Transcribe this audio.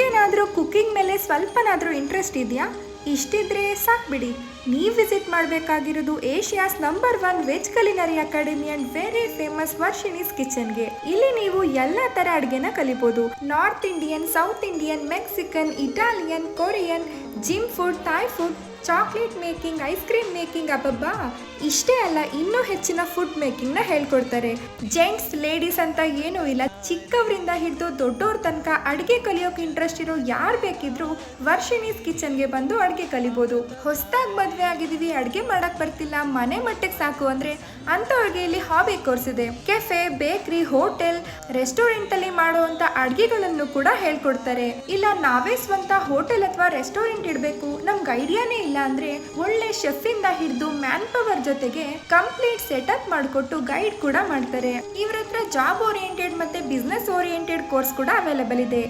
ನಿಮ್ಗೇನಾದರೂ ಕುಕಿಂಗ್ ಮೇಲೆ ಸ್ವಲ್ಪನಾದರೂ ಇಂಟ್ರೆಸ್ಟ್ ಇದೆಯಾ? ಇಷ್ಟಿದ್ರೆ ಸಾಕು ಬಿಡಿ. ನೀವು ವಿಸಿಟ್ ಮಾಡಬೇಕಾಗಿರೋದು Asia's number 1 veg culinary academy and very famous Varshini's ಕಿಚನ್ಗೆ. ಇಲ್ಲಿ ನೀವು ಎಲ್ಲ ಥರ ಅಡುಗೆನ ಕಲಿಬೋದು. North Indian, south Indian, Mexican, Italian, Korean, gym food, Thai food, chocolate making, ice cream making, ಅಬ್ಬಬ್ಬಾ ಇಷ್ಟೇ ಅಲ್ಲ, ಇನ್ನೂ ಹೆಚ್ಚಿನ ಫುಡ್ ಮೇಕಿಂಗ್ನ ಹೇಳ್ಕೊಡ್ತಾರೆ. ಜೆಂಟ್ಸ್ ಲೇಡೀಸ್ ಅಂತ ಏನೂ ಇಲ್ಲ, ಚಿಕ್ಕವರಿಂದ ಹಿಡಿದು ದೊಡ್ಡವ್ರ ತನಕ ಅಡುಗೆ ಕಲಿಯೋಕೆ ಇಂಟ್ರೆಸ್ಟ್ ಇರೋ ಯಾರು ಬೇಕಿದ್ರು ವರ್ಷಿಣೀಸ್ ಕಿಚನ್ಗೆ ಬಂದು ಅಡುಗೆ ಕಲಿಬೋದು. ಹೊಸದಾಗಿ ಮದುವೆ ಆಗಿದ್ದೀವಿ, ಅಡುಗೆ ಮಾಡಕ್ ಬರ್ತಿಲ್ಲ, ಮನೆ ಮಟ್ಟಿಗೆ ಸಾಕು ಅಂದರೆ ಅಂಥವ್ರಿಗೆ ಇಲ್ಲಿ ಹಾಬಿ ಕೋರ್ಸ್ ಇದೆ. ಕೆಫೆ, ಬೇಕ್ರಿ, ಹೋಟೆಲ್, ರೆಸ್ಟೋರೆಂಟ್ ಅಲ್ಲಿ ಮಾಡುವಂಥ ಅಡುಗೆಗಳನ್ನು ಕೂಡ ಹೇಳ್ಕೊಡ್ತಾರೆ. ಇಲ್ಲ ನಾವೇ ಸ್ವಂತ ಹೋಟೆಲ್ ಅಥವಾ ರೆಸ್ಟೋರೆಂಟ್ ಇಡಬೇಕು, ನಮ್ಗೆ ಐಡಿಯಾನೇ ಇಲ್ಲ ಅಂದ್ರೆ ಒಳ್ಳೆ ಶೆಫ್ ಇಂದ ಹಿಡಿದು ಮ್ಯಾನ್ ಪವರ್ ಜೊತೆಗೆ ಕಂಪ್ಲೀಟ್ ಸೆಟಪ್ ಮಾಡಿಕೊಟ್ಟು ಗೈಡ್ ಕೂಡ ಮಾಡ್ತಾರೆ. ಇವ್ರ ಹತ್ರ ಜಾಬ್ ಓರಿಯೆಂಟೆಡ್ ಮತ್ತೆ ಬಿಸ್ನೆಸ್ ಓರಿಯೆಂಟೆಡ್ ಕೋರ್ಸ್ ಕೂಡ ಅವೈಲೇಬಲ್ ಇದೆ.